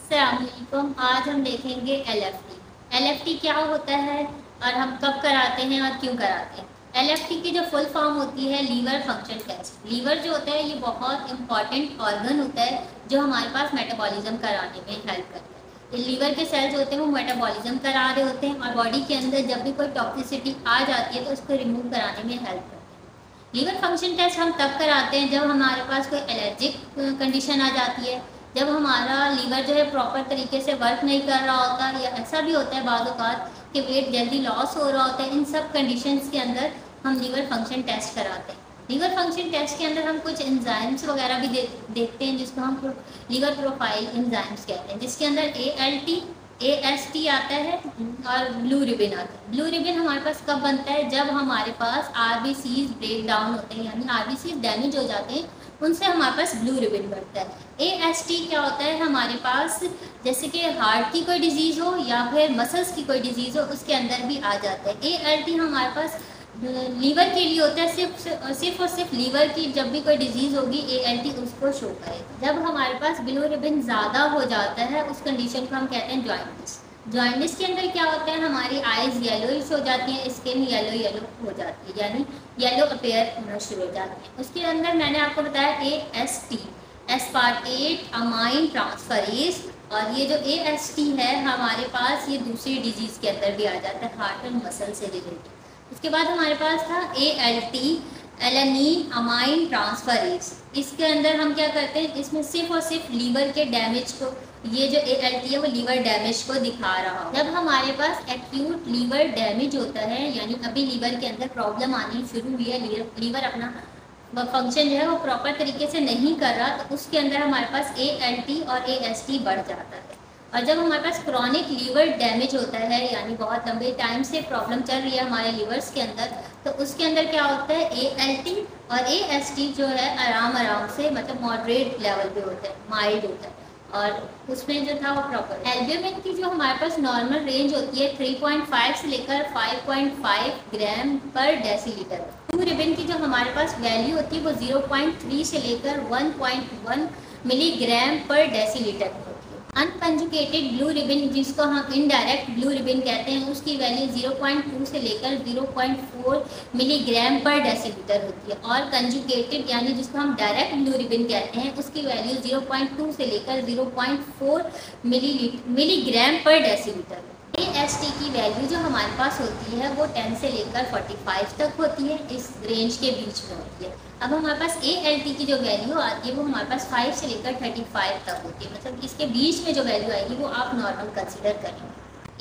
अस्सलामुअलैकुम। आज हम देखेंगे LFT। LFT क्या होता है और हम कब कराते हैं और क्यों कराते हैं। LFT की जो फुल फॉर्म होती है लीवर फंक्शन टेस्ट। लीवर जो होता है ये बहुत इंपॉर्टेंट ऑर्गन होता है जो हमारे पास मेटाबॉलिज्म कराने में हेल्प करता है। ये लीवर के सेल्स होते हैं वो मेटाबॉलिज्म करा रहे होते हैं और बॉडी के अंदर जब भी कोई टॉक्सिसिटी आ जाती है तो उसको रिमूव कराने में हेल्प करते हैं। लीवर फंक्शन टेस्ट हम तब कराते हैं जब हमारे पास कोई एलर्जिक कंडीशन आ जाती है, जब हमारा लीवर जो है प्रॉपर तरीके से वर्क नहीं कर रहा होता, या ऐसा भी होता है बाद औक़ात कि वेट जल्दी लॉस हो रहा होता है। इन सब कंडीशंस के अंदर हम लीवर फंक्शन टेस्ट कराते हैं। लीवर फंक्शन टेस्ट के अंदर हम कुछ एंजाइम्स वगैरह भी देखते हैं जिसको हम लीवर प्रोफाइल एंजाइम्स कहते हैं, जिसके अंदर ALT AST आता है और ब्लू रिबिन आता है। ब्लू रिबिन हमारे पास कब बनता है? जब हमारे पास RBCs ब्रेक डाउन होते हैं, यानी RBCs डैमेज हो जाते हैं, उनसे हमारे पास ब्लू रिबिन बढ़ता है। AST क्या होता है? हमारे पास जैसे कि हार्ट की कोई डिजीज़ हो या फिर मसल्स की कोई डिजीज़ हो, उसके अंदर भी आ जाता है। ALT हमारे पास लीवर के लिए होता है, सिर्फ और सिर्फ लीवर की जब भी कोई डिजीज़ होगी ALT उसको शो करेगा। जब हमारे पास ब्लू रिबिन ज़्यादा हो जाता है उस कंडीशन को हम कहते हैं जॉइंटिस। जॉइंटिस के अंदर क्या होता है? हमारी आइज़ येलोइश हो जाती हैं, स्किन येलो हो जाती है, यानी येलो अपेयर होना शुरू हो जाती है। उसके अंदर मैंने आपको बताया AST एस्पार्टेट अमाइन ट्रांसफरेज, और ये जो AST है हमारे पास ये दूसरी डिजीज़ के अंदर भी आ जाता है, हार्ट एंड मसल से रिलेटेड। उसके बाद हमारे पास था ALT एलेनिन अमाइन ट्रांसफरेज। इसके अंदर हम क्या करते हैं? इसमें सिर्फ और सिर्फ लीवर के डैमेज को, ये जो ALT है वो लीवर डैमेज को दिखा रहा हो। जब हमारे पास एक्यूट लीवर डैमेज होता है, यानी अभी लीवर के अंदर प्रॉब्लम आनी शुरू हुई है, लीवर अपना फंक्शन जो है वो प्रॉपर तरीके से नहीं कर रहा, तो उसके अंदर हमारे पास ALT और AST बढ़ जाता है। और जब हमारे पास क्रॉनिक लीवर डैमेज होता है, यानी बहुत लंबे टाइम से प्रॉब्लम चल रही है हमारे लीवर्स के अंदर, तो उसके अंदर क्या होता है? ALT और AST जो है आराम से, मतलब मॉडरेट लेवल पे होता है, माइल्ड होता है, और उसमें जो था वो प्रॉपर। एल्ब्यूमिन की जो हमारे पास नॉर्मल रेंज होती है 3.5 से लेकर 5.5 ग्राम पर डेसीलीटर। ब्लू रिबिन की जो हमारे पास वैल्यू होती है वो 0.3 से लेकर 1.1 मिलीग्राम पर डेसीलीटर होती है। अनकंजुगेटेड ब्लू रिबिन, जिसको हम इनडायरेक्ट ब्लू रिबिन कहते हैं, उसकी वैल्यू 0.2 से लेकर 0.4 मिलीग्राम पर डेसीलीटर होती है। और कंजुगेटेड यानी जिसको हम डायरेक्ट ब्लू रिबिन कहते हैं, उसकी वैल्यू 0.2 से लेकर 0.4 मिलीग्राम पर डेसीलीटर। AST की वैल्यू जो हमारे पास होती है वो 10 से लेकर 45 तक होती है, इस रेंज के बीच में होती है। अब हमारे पास ALT की जो वैल्यू आती है वो हमारे पास 5 से लेकर 35 तक होती है, मतलब इसके बीच में जो वैल्यू आएगी वो आप नॉर्मल कंसीडर करेंगे।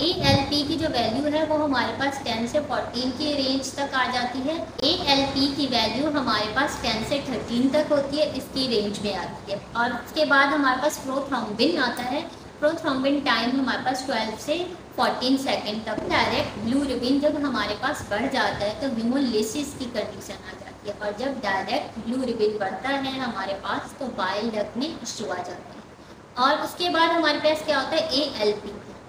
ALP की जो वैल्यू है वो हमारे पास 10 से 14 की रेंज तक आ जाती है। ALP की वैल्यू हमारे पास 10 से 13 तक होती है, इसकी रेंज में आती है। और उसके बाद हमारे पास प्रोथ्रोम्बिन आता है। प्रोथ्रोम्बिन टाइम हमारे पास 12 से 14 सेकेंड तक। डायरेक्ट ब्लू रिबिन जब हमारे पास बढ़ जाता है तो हीमोलिसिस की कंडीशन आ जाती है, और जब डायरेक्ट ब्लू रिबिन बढ़ता है हमारे पास तो बाइल डक्ट में इश्यू आ जाते हैं। और उसके बाद हमारे पास क्या होता है?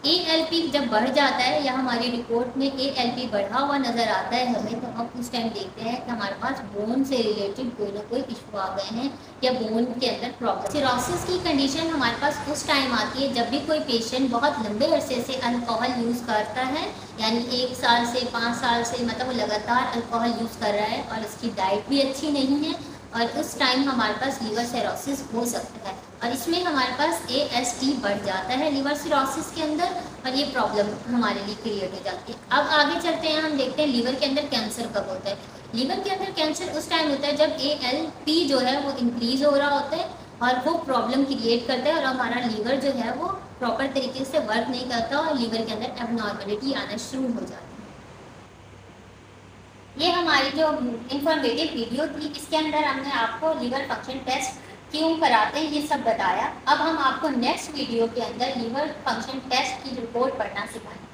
ALP जब बढ़ जाता है, या हमारी रिपोर्ट में ALP बढ़ा हुआ नज़र आता है हमें, तो हम उस टाइम देखते हैं कि हमारे पास बोन से रिलेटेड कोई ना कोई इशू आ गए हैं, या बोन के अंदर प्रॉब्लम। सिरोसिस की कंडीशन हमारे पास उस टाइम आती है जब भी कोई पेशेंट बहुत लंबे अरसे से अल्कोहल यूज़ करता है, यानी 1 साल से 5 साल से, मतलब वो लगातार अल्कोहल यूज़ कर रहा है और इसकी डाइट भी अच्छी नहीं है, और उस टाइम हमारे पास लीवर सिरोसिस हो सकता है। और इसमें हमारे पास AST बढ़ जाता है लीवर सिरोसिस के अंदर, और ये प्रॉब्लम हमारे लिए क्रिएट हो जाती है। अब आगे चलते हैं, हम देखते हैं लीवर के अंदर कैंसर कब होता है। लीवर के अंदर कैंसर उस टाइम होता है जब ALP जो है वो इंक्रीज़ हो रहा होता है और वो प्रॉब्लम क्रिएट करता है, और हमारा लीवर जो है वो प्रॉपर तरीके से वर्क नहीं करता और लीवर के अंदर एबनॉर्मलिटी आना शुरू हो जाती है। ये हमारी जो इंफॉर्मेटिव वीडियो थी, इसके अंदर हमने आपको लीवर फंक्शन टेस्ट क्यों कराते हैं ये सब बताया। अब हम आपको नेक्स्ट वीडियो के अंदर लीवर फंक्शन टेस्ट की रिपोर्ट पढ़ना सिखाएंगे।